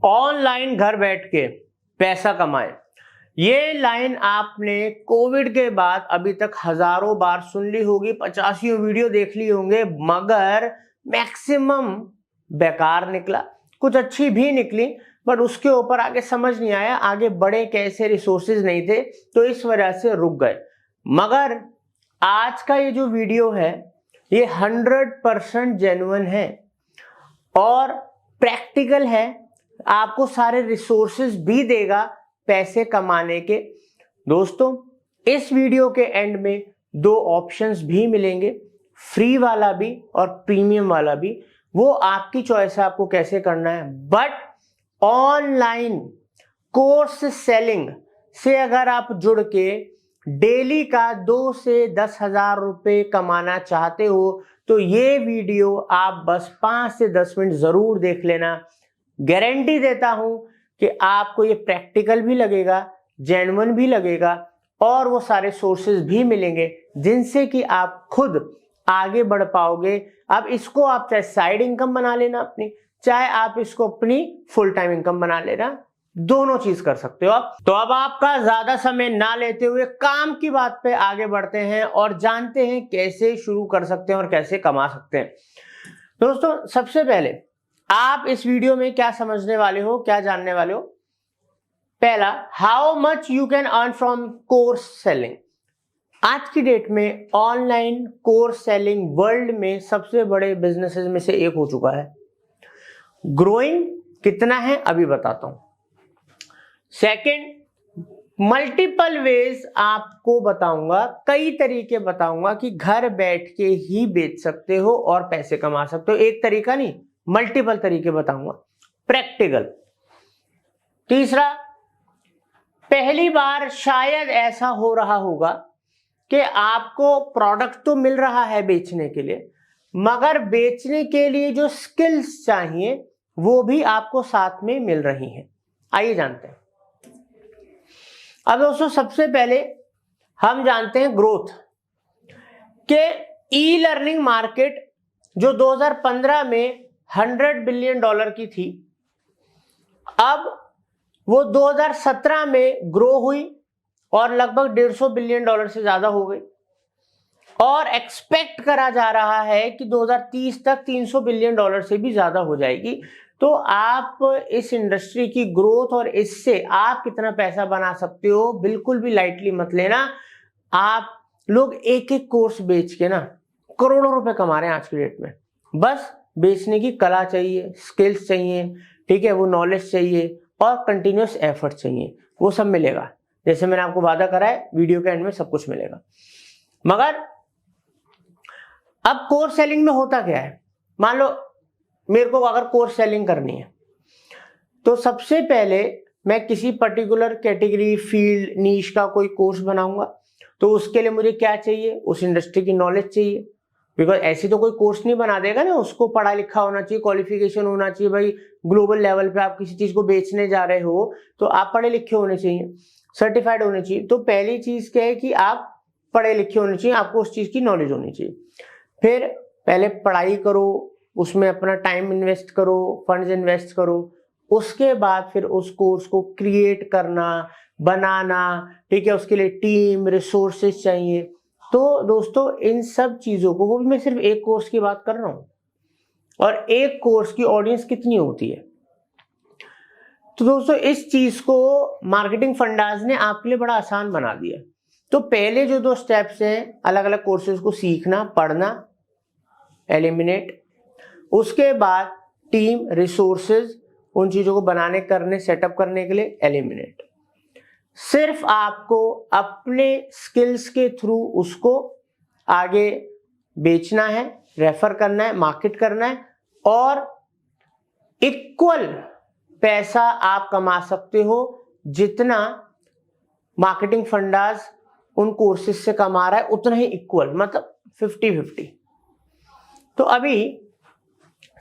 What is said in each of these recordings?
Online घर बैठ के पैसा कमाएं। ये लाइन आपने कोविड के बाद अभी तक हजारों बार सुन ली होगी, 85 वीडियो देख ली होंगे, मगर मैक्सिमम बेकार निकला। कुछ अच्छी भी निकली बट उसके ऊपर आगे समझ नहीं आया, आगे बढ़े कैसे, रिसोर्सेज नहीं थे तो इस वजह से रुक गए। मगर आज का ये जो वीडियो है ये 100% जेन्युइन है और प्रैक्टिकल है, आपको सारे रिसोर्सेज भी देगा पैसे कमाने के। दोस्तों इस वीडियो के एंड में दो ऑप्शंस भी मिलेंगे, फ्री वाला भी और प्रीमियम वाला भी। वो आपकी चॉइस है आपको कैसे करना है। बट ऑनलाइन कोर्स सेलिंग से अगर आप जुड़ के डेली का 2 से 10,000 रुपए कमाना चाहते हो तो ये वीडियो आप बस 5 से 10 मिनट जरूर देख लेना। गारंटी देता हूं कि आपको ये प्रैक्टिकल भी लगेगा, जेन्युइन भी लगेगा और वो सारे सोर्सेज भी मिलेंगे जिनसे कि आप खुद आगे बढ़ पाओगे। अब इसको आप चाहे साइड इनकम बना लेना अपनी, चाहे आप इसको अपनी फुल टाइम इनकम बना लेना, दोनों चीज कर सकते हो आप। तो अब आपका ज्यादा समय ना लेते हुए काम की बात पे आगे बढ़ते हैं और जानते हैं कैसे शुरू कर सकते हैं और कैसे कमा सकते हैं। दोस्तों सबसे पहले आप इस वीडियो में क्या समझने वाले हो, क्या जानने वाले हो? पहला, how much you can earn from course selling. आज की डेट में ऑनलाइन कोर्स सेलिंग वर्ल्ड में सबसे बड़े बिजनेसेस में से एक हो चुका है। ग्रोइंग कितना है अभी बताता हूं। सेकंड, मल्टीपल वेज आपको बताऊंगा, कई तरीके बताऊंगा कि घर बैठ के ही बेच सकते हो और पैसे कमा सकते हो। एक तरीका नहीं, मल्टीपल तरीके बताऊंगा, प्रैक्टिकल। तीसरा, पहली बार शायद ऐसा हो रहा होगा कि आपको प्रोडक्ट तो मिल रहा है बेचने के लिए, मगर बेचने के लिए जो स्किल्स चाहिए वो भी आपको साथ में मिल रही हैं। आइए जानते हैं। अब दोस्तों सबसे पहले हम जानते हैं ग्रोथ के। ई लर्निंग मार्केट जो 2015 में $100 बिलियन की थी, अब वो 2017 में ग्रो हुई और लगभग $150 बिलियन से ज्यादा हो गई और एक्सपेक्ट करा जा रहा है कि 2030 तक $300 बिलियन से भी ज्यादा हो जाएगी। तो आप इस इंडस्ट्री की ग्रोथ और इससे आप कितना पैसा बना सकते हो बिल्कुल भी लाइटली मत लेना। आप लोग एक एक कोर्स बेच के ना करोड़ों रुपए कमा रहे हैं आज की डेट में। बस बेचने की कला चाहिए, स्किल्स चाहिए, ठीक है, वो नॉलेज चाहिए और कंटिन्यूअस एफर्ट चाहिए, वो सब मिलेगा। जैसे मैंने आपको वादा करा है, वीडियो के एंड में सब कुछ मिलेगा। मगर अब कोर्स सेलिंग में होता क्या है, मान लो मेरे को अगर कोर्स सेलिंग करनी है तो सबसे पहले मैं किसी पर्टिकुलर कैटेगरी, फील्ड, नीश का कोई कोर्स बनाऊंगा। तो उसके लिए मुझे क्या चाहिए, उस इंडस्ट्री की नॉलेज चाहिए। बिकॉज ऐसे तो कोई कोर्स नहीं बना देगा ना, उसको पढ़ा लिखा होना चाहिए, क्वालिफिकेशन होना चाहिए। भाई ग्लोबल लेवल पे आप किसी चीज को बेचने जा रहे हो तो आप पढ़े लिखे होने चाहिए, सर्टिफाइड होने चाहिए। तो पहली चीज क्या है कि आप पढ़े लिखे होने चाहिए, आपको उस चीज की नॉलेज होनी चाहिए। फिर पहले पढ़ाई करो, उसमें अपना टाइम इन्वेस्ट करो, फंड्स इन्वेस्ट करो। उसके बाद फिर उस कोर्स को क्रिएट करना, बनाना, ठीक है, उसके लिए टीम, रिसोर्सेज चाहिए। तो दोस्तों इन सब चीजों को, वो भी मैं सिर्फ एक कोर्स की बात कर रहा हूं, और एक कोर्स की ऑडियंस कितनी होती है। तो दोस्तों इस चीज को मार्केटिंग फंडाज ने आपके लिए बड़ा आसान बना दिया। तो पहले जो 2 स्टेप्स हैं, अलग अलग कोर्सेज को सीखना, पढ़ना, एलिमिनेट। उसके बाद टीम, रिसोर्सेज, उन चीजों को बनाने, करने, सेटअप करने के लिए, एलिमिनेट। सिर्फ आपको अपने स्किल्स के थ्रू उसको आगे बेचना है, रेफर करना है, मार्केट करना है और इक्वल पैसा आप कमा सकते हो जितना मार्केटिंग फंडाज उन कोर्सेज से कमा रहा है, उतना ही इक्वल, मतलब 50-50। तो अभी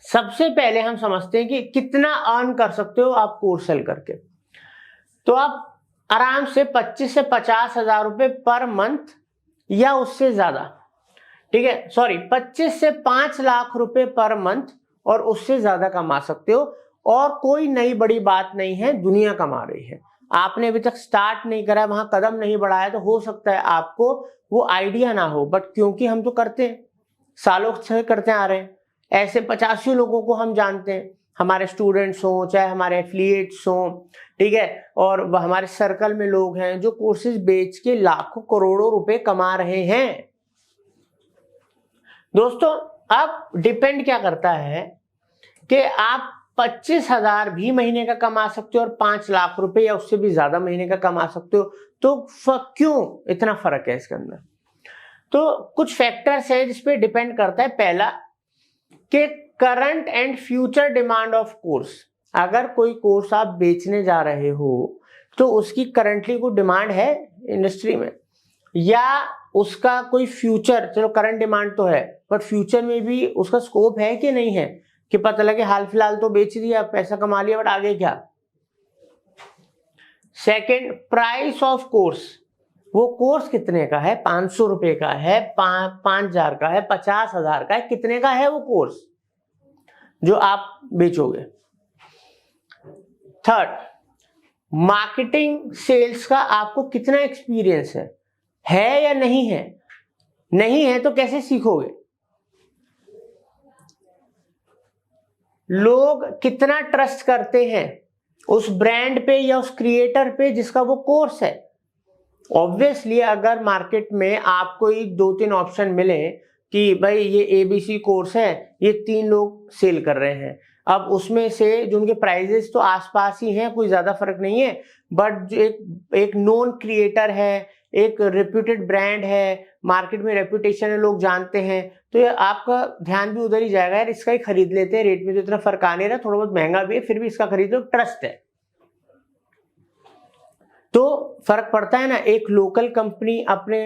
सबसे पहले हम समझते हैं कि कितना अर्न कर सकते हो आप कोर्स सेल करके। तो आप आराम से 25 से 50,000 रुपए पर मंथ या उससे ज्यादा, ठीक है, सॉरी, 25 से 5 लाख रुपए पर मंथ और उससे ज्यादा कमा सकते हो और कोई नई बड़ी बात नहीं है, दुनिया कमा रही है। आपने अभी तक स्टार्ट नहीं करा है, वहां कदम नहीं बढ़ाया, तो हो सकता है आपको वो आइडिया ना हो, बट क्योंकि हम तो करते हैं, सालों से करते आ रहे हैं, ऐसे 85 लोगों को हम जानते हैं, हमारे स्टूडेंट्स हों चाहे हमारे एफिलिएट्स हों, ठीक है, और हमारे सर्कल में लोग हैं जो कोर्सेज बेच के लाखों करोड़ों रुपए कमा रहे हैं। दोस्तों अब डिपेंड क्या करता है कि आप 25,000 भी महीने का कमा सकते हो और 5 लाख रुपए या उससे भी ज्यादा महीने का कमा सकते हो, तो क्यों इतना फर्क है इसके अंदर? तो कुछ फैक्टर्स हैं जिसपे डिपेंड करता है। पहला कि current and future demand of course. अगर कोई कोर्स आप बेचने जा रहे हो तो उसकी करंटली कोई डिमांड है इंडस्ट्री में, या उसका कोई फ्यूचर, चलो करंट डिमांड तो है बट फ्यूचर में भी उसका स्कोप है कि नहीं है, कि पता लगे हाल फिलहाल तो बेच दिया, पैसा कमा लिया, बट आगे क्या। Second, price of course. वो कोर्स कितने का है, 500 रुपए का है, 5,000 का है, 50,000 का है, कितने का है वो कोर्स जो आप बेचोगे। थर्ड, मार्केटिंग सेल्स का आपको कितना एक्सपीरियंस है या नहीं है? नहीं है तो कैसे सीखोगे? लोग कितना ट्रस्ट करते हैं उस ब्रांड पे या उस क्रिएटर पे जिसका वो कोर्स है। ऑब्वियसली अगर मार्केट में आपको 2-3 ऑप्शन मिले कि भाई ये ABC कोर्स है, ये 3 लोग सेल कर रहे हैं, अब उसमें से जो उनके प्राइजेस तो आसपास ही हैं, कोई ज्यादा फर्क नहीं है, बट जो एक नोन क्रिएटर है, एक रेप्यूटेड ब्रांड है, मार्केट में रेपुटेशन है, लोग जानते हैं, तो ये आपका ध्यान भी उधर ही जाएगा, यार इसका ही खरीद लेते हैं, रेट में तो इतना फर्क आ नहीं रहा, थोड़ा बहुत महंगा भी है फिर भी इसका खरीदो, ट्रस्ट है। तो फर्क पड़ता है ना। एक लोकल कंपनी अपने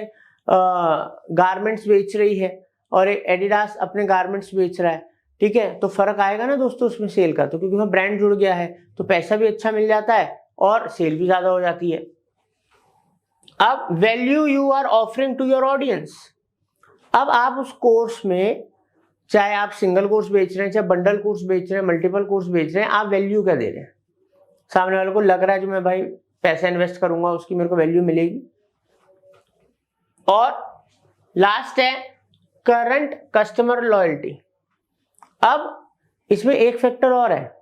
गारमेंट्स बेच रही है और एक एडिडास अपने गारमेंट्स बेच रहा है, ठीक है, तो फर्क आएगा ना दोस्तों उसमें सेल का, तो क्योंकि वहां ब्रांड जुड़ गया है तो पैसा भी अच्छा मिल जाता है और सेल भी ज्यादा हो जाती है। अब value you are offering to your audience. अब आप उस कोर्स में, चाहे आप सिंगल कोर्स बेच रहे हैं, चाहे बंडल कोर्स बेच रहे हैं, मल्टीपल कोर्स बेच रहे हैं, आप वैल्यू क्या दे रहे हैं? सामने वाले को लग रहा है जो मैं भाई पैसा इन्वेस्ट करूंगा उसकी मेरे को वैल्यू मिलेगी। और लास्ट है करंट कस्टमर लॉयल्टी। अब इसमें एक फैक्टर और है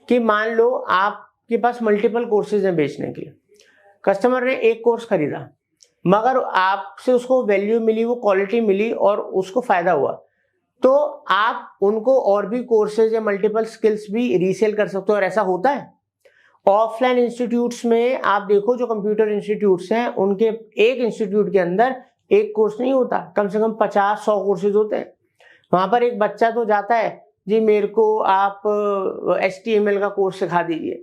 कि मान लो आपके पास मल्टीपल कोर्सेज हैं बेचने के लिए, कस्टमर ने एक कोर्स खरीदा मगर आपसे उसको वैल्यू मिली, वो क्वालिटी मिली और उसको फायदा हुआ, तो आप उनको और भी कोर्सेज या मल्टीपल स्किल्स भी रीसेल कर सकते हो। और ऐसा होता है ऑफलाइन इंस्टीट्यूट्स में। आप देखो जो कंप्यूटर इंस्टीट्यूट्स हैं उनके एक इंस्टीट्यूट के अंदर एक कोर्स नहीं होता, कम से कम 50-100 कोर्सेज होते हैं। वहां पर एक बच्चा तो जाता है जी मेरे को आप HTML का कोर्स सिखा दीजिए,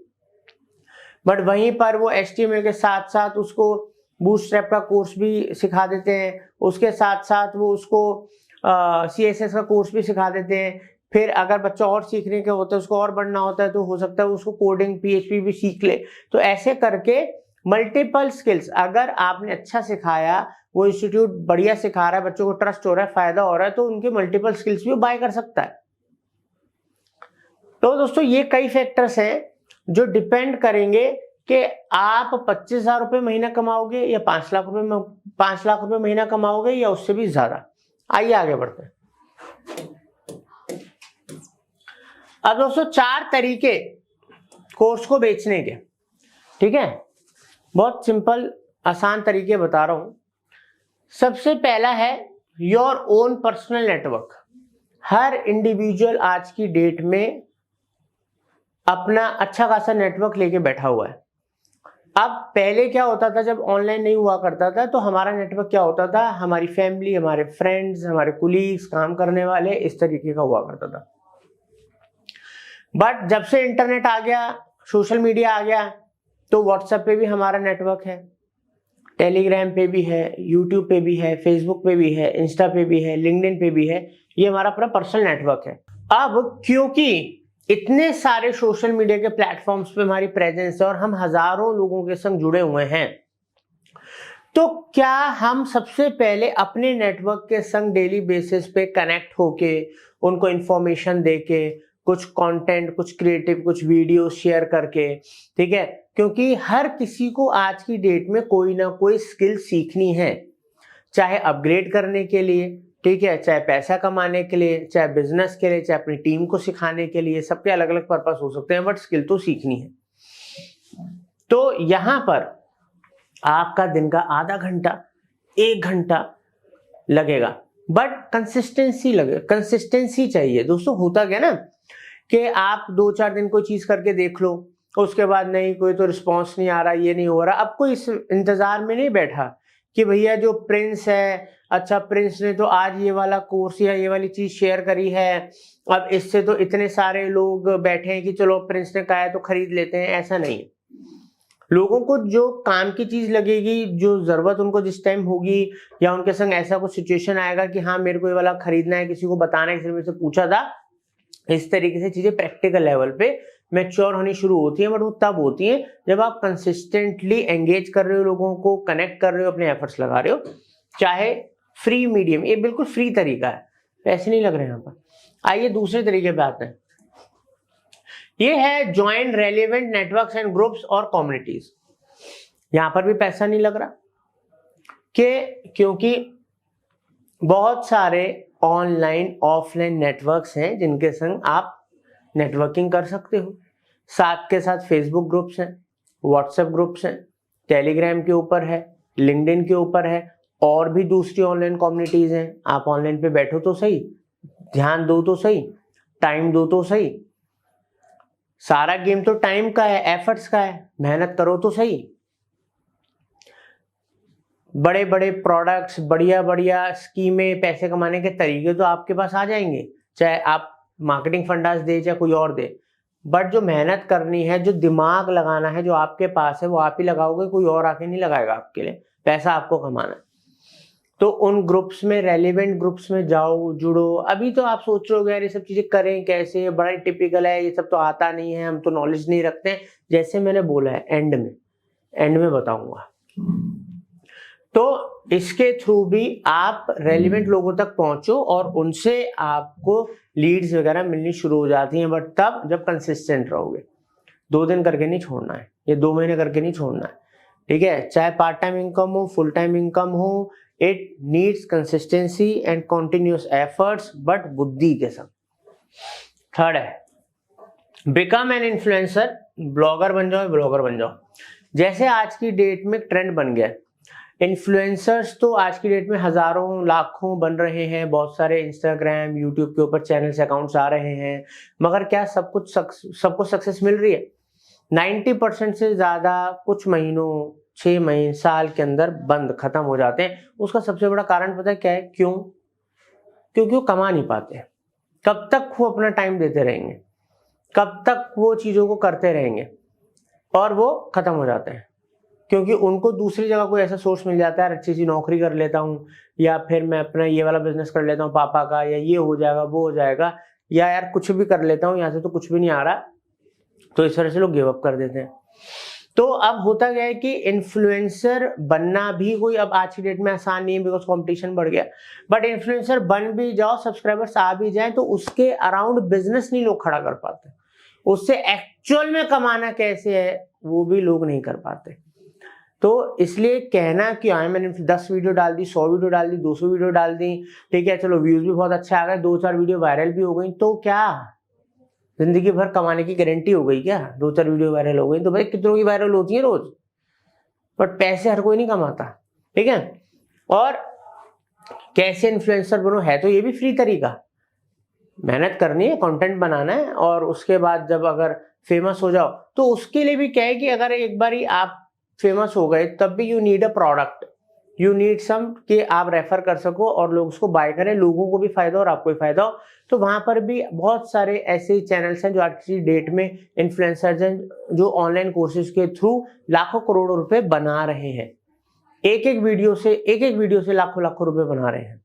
बट वहीं पर वो HTML के साथ साथ उसको बूटस्ट्रैप का कोर्स भी सिखा देते हैं, उसके साथ साथ वो उसको CSS का कोर्स भी सिखा देते हैं। फिर अगर बच्चा और सीखने के होता है, उसको और बढ़ना होता है, तो हो सकता है उसको कोडिंग PHP भी सीख ले। तो ऐसे करके मल्टीपल स्किल्स अगर आपने अच्छा सिखाया, वो इंस्टीट्यूट बढ़िया सिखा रहा है, बच्चों को ट्रस्ट हो रहा है, फायदा हो रहा है, तो उनके मल्टीपल स्किल्स भी बाय कर सकता है। तो दोस्तों ये कई फैक्टर्स हैं जो डिपेंड करेंगे कि आप 25,000 रुपए महीना कमाओगे या 5 लाख रुपए महीना कमाओगे या उससे भी ज्यादा। आइए आगे बढ़ते हैं। अब दोस्तों 4 तरीके कोर्स को बेचने के, ठीक है, बहुत सिंपल आसान तरीके बता रहा हूं। सबसे पहला है your own personal network. Her individual आज की डेट में अपना अच्छा खासा नेटवर्क लेके बैठा हुआ है। अब पहले क्या होता था, जब ऑनलाइन नहीं हुआ करता था तो हमारा नेटवर्क क्या होता था, हमारी फैमिली, हमारे फ्रेंड्स, हमारे कुलीग्स, काम करने वाले, इस तरीके का हुआ करता था। बट जब से इंटरनेट आ गया, सोशल मीडिया आ गया, तो व्हाट्सएप पे भी हमारा नेटवर्क है, टेलीग्राम पे भी है, यूट्यूब पे भी है, फेसबुक पे भी है, इंस्टा पे भी है, लिंक्डइन पे भी है। ये हमारा अपना पर्सनल नेटवर्क है। अब क्योंकि इतने सारे सोशल मीडिया के प्लेटफॉर्म्स पे हमारी प्रेजेंस है और हम हजारों लोगों के संग जुड़े हुए हैं, तो क्या हम सबसे पहले अपने नेटवर्क के संग डेली बेसिस पे कनेक्ट होके, उनको इंफॉर्मेशन देके, कुछ कंटेंट, कुछ क्रिएटिव, कुछ वीडियो शेयर करके, ठीक है, क्योंकि हर किसी को आज की डेट में कोई ना कोई स्किल सीखनी है, चाहे अपग्रेड करने के लिए, ठीक है, चाहे पैसा कमाने के लिए, चाहे बिजनेस के लिए, चाहे अपनी टीम को सिखाने के लिए, सबके अलग अलग पर्पस हो सकते हैं, बट स्किल तो सीखनी है। तो यहां पर आपका दिन का आधा घंटा, 1 घंटा लगेगा, बट कंसिस्टेंसी चाहिए दोस्तों। होता क्या ना कि आप 2-4 दिन कोई चीज करके देख लो, उसके बाद नहीं, कोई तो रिस्पॉन्स नहीं आ रहा, ये नहीं हो रहा, अब कोई इस इंतजार में नहीं बैठा कि भैया जो प्रिंस है, अच्छा प्रिंस ने तो आज ये वाला कोर्स या ये वाली चीज शेयर करी है, अब इससे तो इतने सारे लोग बैठे हैं कि चलो प्रिंस ने कहा है तो खरीद लेते हैं। ऐसा नहीं है। लोगों को जो काम की चीज लगेगी, जो जरूरत उनको जिस टाइम होगी, या उनके संग ऐसा कुछ सिचुएशन आएगा कि हाँ मेरे को ये वाला खरीदना है, किसी को बताना है, किसी ने मेरे से पूछा था, इस तरीके से चीजें प्रैक्टिकल लेवल पे मैच्योर होनी शुरू होती है। बट वो तब होती है जब आप कंसिस्टेंटली एंगेज कर रहे हो, लोगों को कनेक्ट कर रहे हो, अपने एफर्ट्स लगा रहे हो, चाहे फ्री मीडियम, ये बिल्कुल फ्री तरीका है, पैसे नहीं लग रहे यहाँ पर। आइए दूसरे तरीके पे आते हैं। ये है join relevant networks and groups और कम्युनिटीज। यहां पर भी पैसा नहीं लग रहा क्योंकि बहुत सारे ऑनलाइन ऑफलाइन नेटवर्क्स हैं जिनके संग आप नेटवर्किंग कर सकते हो। साथ के साथ फेसबुक ग्रुप्स हैं, व्हाट्सएप ग्रुप्स हैं, टेलीग्राम के ऊपर है, लिंक्डइन के ऊपर है, और भी दूसरी ऑनलाइन कम्युनिटीज हैं। आप ऑनलाइन पे बैठो तो सही, ध्यान दो तो सही, टाइम दो तो सही। सारा गेम तो टाइम का है, एफर्ट्स का है, मेहनत करो तो सही। बड़े बड़े प्रोडक्ट्स, बढ़िया बढ़िया स्कीमें, पैसे कमाने के तरीके तो आपके पास आ जाएंगे, चाहे आप मार्केटिंग फंडास दे चाहे कोई और दे, बट जो मेहनत करनी है, जो दिमाग लगाना है, जो आपके पास है, वो आप ही लगाओगे, कोई और आके नहीं लगाएगा आपके लिए। पैसा आपको कमाना है। तो उन ग्रुप्स में, रेलिवेंट ग्रुप्स में जाओ, जुड़ो। अभी तो आप सोच रहे हो यार ये सब चीजें करें कैसे, बड़ा ही टिपिकल है, ये सब तो आता नहीं है, हम तो नॉलेज नहीं रखते हैं। जैसे मैंने बोला है, एंड में बताऊंगा। तो इसके थ्रू भी आप रेलिवेंट लोगों तक पहुंचो और उनसे आपको लीड्स वगैरह मिलनी शुरू हो जाती हैं, बट तब जब कंसिस्टेंट रहोगे। 2 दिन करके नहीं छोड़ना है, ये 2 महीने करके नहीं छोड़ना है, ठीक है। चाहे पार्ट टाइम इनकम हो, फुल टाइम इनकम हो, it needs consistency and continuous efforts, but बुद्धि के साथ। थर्ड है बिकम एन इन्फ्लुएंसर। ब्लॉगर बन जाओ। जैसे आज की डेट में ट्रेंड बन गया, इन्फ्लुएंसर्स तो आज की डेट में हजारों लाखों बन रहे हैं, बहुत सारे इंस्टाग्राम, यूट्यूब के ऊपर चैनल्स, अकाउंट्स आ रहे हैं, मगर क्या सबको सक्सेस मिल रही है? 90% से ज्यादा कुछ महीनों, 6 महीने, साल के अंदर बंद, खत्म हो जाते हैं। उसका सबसे बड़ा कारण पता है क्या है? क्योंकि वो कमा नहीं पाते। कब तक वो अपना टाइम देते रहेंगे, कब तक वो चीजों को करते रहेंगे, और वो खत्म हो जाते हैं। क्योंकि उनको दूसरी जगह कोई ऐसा सोर्स मिल जाता है, अच्छी सी नौकरी कर लेता हूँ, या फिर मैं अपना ये वाला बिजनेस कर लेता हूँ पापा का, या ये हो जाएगा, वो हो जाएगा, या यार कुछ भी कर लेता हूँ, यहाँ से तो कुछ भी नहीं आ रहा। तो इस तरह से लोग गिव अप कर देते हैं। तो अब होता गया है कि इन्फ्लुएंसर बनना भी कोई अब आज की डेट में आसान नहीं है, बिकॉज कंपटीशन बढ़ गया। बट इन्फ्लुएंसर बन भी जाओ, सब्सक्राइबर्स आ भी जाए, तो उसके अराउंड बिजनेस नहीं लोग खड़ा कर पाते। उससे एक्चुअल में कमाना कैसे है वो भी लोग नहीं कर पाते। तो इसलिए कहना कि मैंने 10 वीडियो डाल दी, 100 वीडियो डाल दी, 200 वीडियो डाल दी, ठीक है, चलो व्यूज भी बहुत अच्छे आ गए, 2-4 वीडियो वायरल भी हो गई, तो क्या जिंदगी भर कमाने की गारंटी हो गई क्या? 2-4 वीडियो वायरल हो गई तो भाई कितनों की वायरल होती है रोज, बट पैसे हर कोई नहीं कमाता, ठीक है। और कैसे इन्फ्लुएंसर बनो, है तो ये भी फ्री तरीका। मेहनत करनी है, कंटेंट बनाना है, और उसके बाद जब अगर फेमस हो जाओ, तो उसके लिए भी क्या है कि अगर एक बारी आप फेमस हो गए, तब भी you need a product, you need some कि आप रेफर कर सको और लोग उसको बाय करें, लोगों को भी फायदा और आपको भी फायदा हो। तो वहां पर भी बहुत सारे ऐसे चैनल्स हैं जो आज की डेट में इन्फ्लुएंसर्स हैं, जो ऑनलाइन कोर्सेज के थ्रू लाखों करोड़ों रुपए बना रहे हैं। एक एक वीडियो से लाखों लाखों रुपए बना रहे हैं।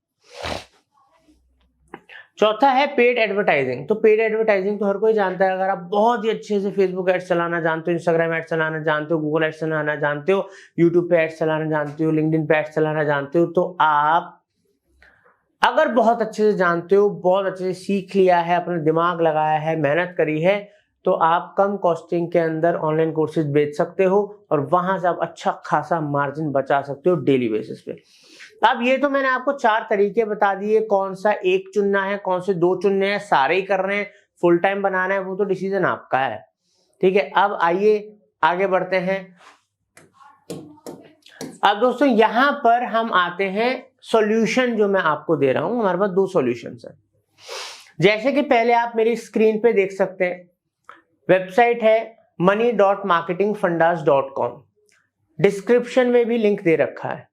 चौथा है पेड एडवर्टाइजिंग। तो पेड एडवर्टाइजिंग तो हर कोई जानता है। अगर आप बहुत ही अच्छे से फेसबुक एड्स चलाना जानते हो, इंस्टाग्राम एड्स चलाना जानते हो, गूगल एड्स चलाना जानते हो, यूट्यूब पे एड्स चलाना जानते हो, लिंक्डइन पे एड्स चलाना जानते हो, तो आप अगर बहुत अच्छे से जानते हो, बहुत अच्छे से सीख लिया है, अपना दिमाग लगाया है, मेहनत करी है, तो आप कम कॉस्टिंग के अंदर ऑनलाइन कोर्सेज बेच सकते हो और वहां से आप अच्छा खासा मार्जिन बचा सकते हो डेली बेसिस पे। अब ये तो मैंने आपको 4 तरीके बता दिए, कौन सा एक चुनना है, कौन से 2 चुनने हैं, सारे ही कर रहे हैं, फुल टाइम बनाना है, वो तो डिसीजन आपका है। ठीक है, अब आइए आगे बढ़ते हैं। अब दोस्तों यहां पर हम आते हैं सॉल्यूशन जो मैं आपको दे रहा हूं। हमारे पास 2 सॉल्यूशंस हैं। जैसे कि पहले आप मेरी स्क्रीन पे देख सकते हैं, वेबसाइट है money.marketingfundas.com, डिस्क्रिप्शन में भी लिंक दे रखा है।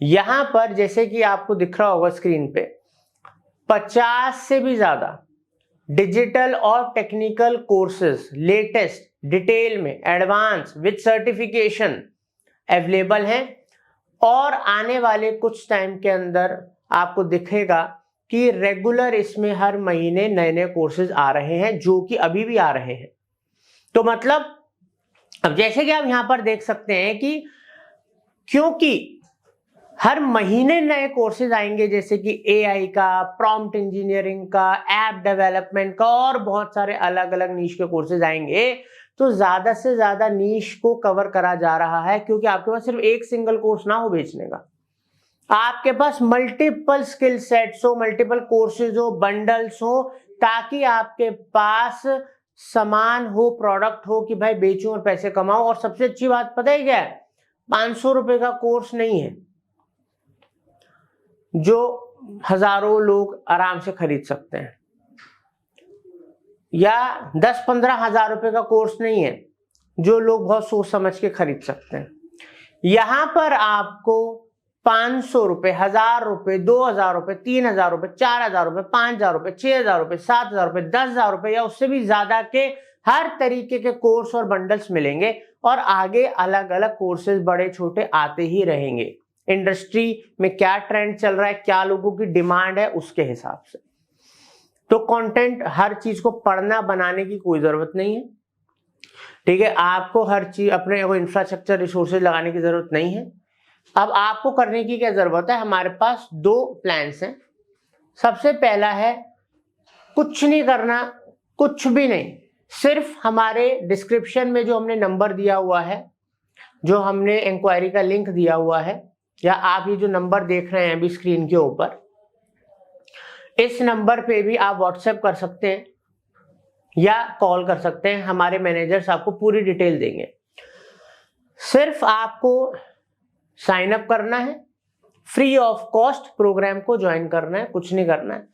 यहां पर जैसे कि आपको दिख रहा होगा स्क्रीन पे, 50 से भी ज्यादा डिजिटल और टेक्निकल कोर्सेज लेटेस्ट डिटेल में एडवांस विद सर्टिफिकेशन अवेलेबल हैं। और आने वाले कुछ टाइम के अंदर आपको दिखेगा कि रेगुलर इसमें हर महीने नए नए कोर्सेज आ रहे हैं, जो कि अभी भी आ रहे हैं। तो मतलब अब जैसे कि आप यहां पर देख सकते हैं कि क्योंकि हर महीने नए कोर्सेज आएंगे, जैसे कि एआई का, प्रॉम्प्ट इंजीनियरिंग का, ऐप डेवलपमेंट का और बहुत सारे अलग अलग नीश के कोर्सेज आएंगे, तो ज्यादा से ज्यादा नीश को कवर करा जा रहा है। क्योंकि आपके पास सिर्फ एक सिंगल कोर्स ना हो बेचने का, आपके पास मल्टीपल स्किल सेट्स हो, मल्टीपल कोर्सेज हो, बंडल्स हो, ताकि आपके पास सामान हो, प्रोडक्ट हो कि भाई बेचूं और पैसे कमाओ। और सबसे अच्छी बात पता है क्या है? 500 रुपए का कोर्स नहीं है जो हजारों लोग आराम से खरीद सकते हैं, या 10-15 हजार रुपए का कोर्स नहीं है जो लोग बहुत सोच समझ के खरीद सकते हैं। यहां पर आपको 500 रुपए, 1000 रुपए, 2000 रुपए, 3000 रुपए, 4000 रुपए, 5000 रुपए, 6000 रुपए, 7000 रुपए, 10,000 रुपए या उससे भी ज्यादा के हर तरीके के कोर्स और बंडल्स मिलेंगे। और आगे अलग अलग कोर्सेज बड़े छोटे आते ही रहेंगे। इंडस्ट्री में क्या ट्रेंड चल रहा है, क्या लोगों की डिमांड है, उसके हिसाब से। तो कंटेंट हर चीज को पढ़ना बनाने की कोई जरूरत नहीं है। ठीक है, आपको हर चीज अपने इंफ्रास्ट्रक्चर रिसोर्सेज लगाने की जरूरत नहीं है। अब आपको करने की क्या जरूरत है? हमारे पास 2 प्लान्स हैं। सबसे पहला है कुछ नहीं करना, कुछ भी नहीं, सिर्फ हमारे डिस्क्रिप्शन में जो हमने नंबर दिया हुआ है, जो हमने इंक्वायरी का लिंक दिया हुआ है, या आप ये जो नंबर देख रहे हैं अभी स्क्रीन के ऊपर, इस नंबर पे भी आप व्हाट्सएप कर सकते हैं या कॉल कर सकते हैं। हमारे मैनेजर्स आपको पूरी डिटेल देंगे। सिर्फ आपको साइन अप करना है, फ्री ऑफ कॉस्ट प्रोग्राम को ज्वाइन करना है, कुछ नहीं करना है।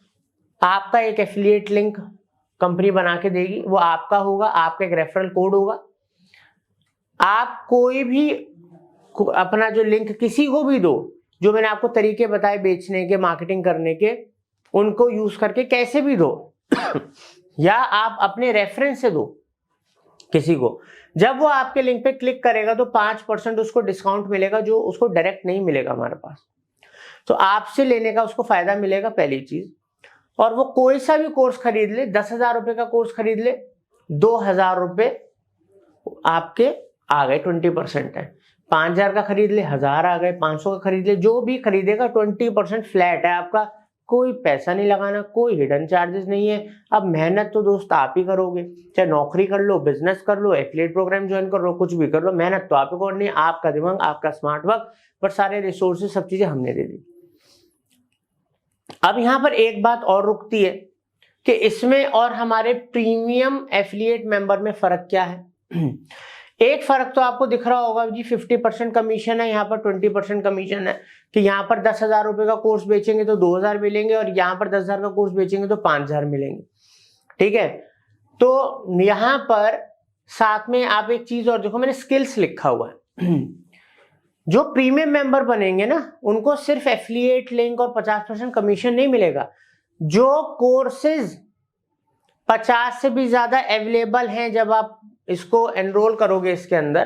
आपका एक एफिलिएट लिंक कंपनी बना के देगी, वो आपका होगा, आपका एक रेफरल कोड होगा। आप कोई भी अपना जो लिंक किसी को भी दो, जो मैंने आपको तरीके बताए बेचने के, मार्केटिंग करने के, उनको यूज करके कैसे भी दो या आप अपने रेफरेंस से दो किसी को। जब वो आपके लिंक पे क्लिक करेगा तो 5% उसको डिस्काउंट मिलेगा, जो उसको डायरेक्ट नहीं मिलेगा हमारे पास। तो आपसे लेने का उसको फायदा मिलेगा, पहली चीज। और वो कोई सा भी कोर्स खरीद ले, 10,000 रुपए का कोर्स खरीद ले, 2,000 रुपए आपके आ गए, 20% है। 5,000 का खरीद ले, 1,000 आ गए। 500 का खरीद ले, जो भी खरीदेगा 20% फ्लैट है आपका। कोई पैसा नहीं लगाना, कोई हिडन चार्जेस नहीं है। अब मेहनत तो दोस्त आप ही करोगे, चाहे नौकरी कर लो, बिजनेस कर लो, एफिलिएट प्रोग्राम ज्वाइन कर लो, कुछ भी कर लो, मेहनत तो आप ही करनी है। आपका दिमाग, आपका स्मार्ट वर्क, पर सारे रिसोर्सेज, सब चीजें हमने दे दी। अब यहां पर एक बात और रुकती है कि इसमें और हमारे प्रीमियम एफिलिएट मेंबर में फर्क क्या है। एक फर्क तो आपको दिख रहा होगा जी, 50% कमीशन है, यहाँ पर 20% कमीशन है। कि यहाँ पर 10,000 रुपए का कोर्स बेचेंगे तो 2,000 मिलेंगे, और यहाँ पर 10,000 का कोर्स बेचेंगे तो 5,000 मिलेंगे। ठीक है, तो यहाँ पर साथ में आप एक चीज और देखो, मैंने स्किल्स लिखा हुआ है। जो प्रीमियम मेंबर बनेंगे ना, उनको सिर्फ एफिलिएट लिंक और 50% कमीशन नहीं मिलेगा। जो कोर्सेज 50 से भी ज्यादा अवेलेबल हैं, जब आप इसको एनरोल करोगे इसके अंदर,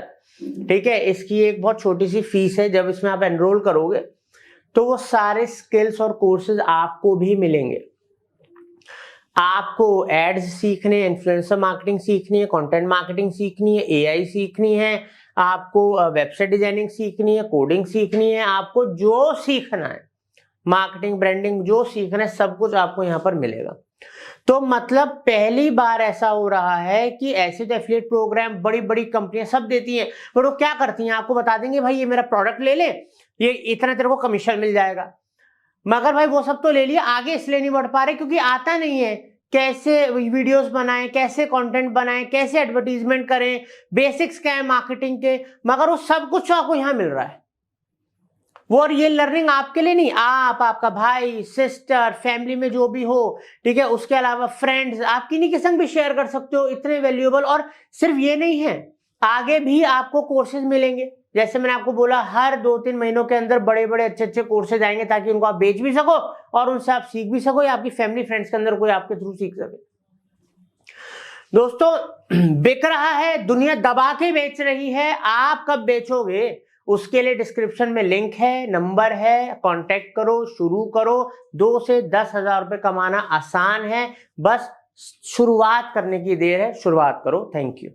ठीक है, इसकी एक बहुत छोटी सी फीस है, जब इसमें आप एनरोल करोगे तो वो सारे स्किल्स और कोर्सेज आपको भी मिलेंगे। आपको एड्स सीखने, इन्फ्लुएंसर मार्केटिंग सीखनी है, कंटेंट मार्केटिंग सीखनी है, एआई सीखनी है, आपको वेबसाइट डिजाइनिंग सीखनी है, कोडिंग सीखनी है, आपको जो सीखना है मार्केटिंग, ब्रांडिंग, जो सीख रहे हैं सब कुछ आपको यहाँ पर मिलेगा। तो मतलब पहली बार ऐसा हो रहा है कि ऐसे तो एफिलिएट प्रोग्राम बड़ी बड़ी कंपनियां सब देती हैं, पर वो क्या करती हैं, आपको बता देंगे भाई ये मेरा प्रोडक्ट ले ले, ये इतना तेरे को कमीशन मिल जाएगा। मगर भाई वो सब तो ले लिया, आगे इसलिए नहीं बढ़ पा रहे क्योंकि आता नहीं है कैसे वीडियोस बनाएं, कैसे कंटेंट बनाएं, कैसे एडवर्टीजमेंट करें, बेसिक्स क्या है मार्केटिंग के। मगर वो सब कुछ आपको यहां मिल रहा है। वो और ये लर्निंग आपके लिए नहीं, आप, आपका भाई, सिस्टर, फैमिली में जो भी हो, ठीक है, उसके अलावा फ्रेंड्स, आप किन्हीं के संग भी शेयर कर सकते हो, इतने वैल्यूएबल। और सिर्फ ये नहीं है, आगे भी आपको कोर्सेज मिलेंगे। जैसे मैंने आपको बोला, हर 2-3 महीनों के अंदर बड़े बड़े अच्छे अच्छे कोर्सेज आएंगे ताकि उनको आप बेच भी सको और उनसे आप सीख भी सको, या आपकी फैमिली फ्रेंड्स के अंदर कोई आपके थ्रू सीख सके। दोस्तों, बिक रहा है, दुनिया दबा के बेच रही है, आप कब बेचोगे उसके लिए डिस्क्रिप्शन में लिंक है, नंबर है, कांटेक्ट करो, शुरू करो। 2 से 10 हजार रुपए कमाना आसान है, बस शुरुआत करने की देर है, शुरुआत करो। Thank you.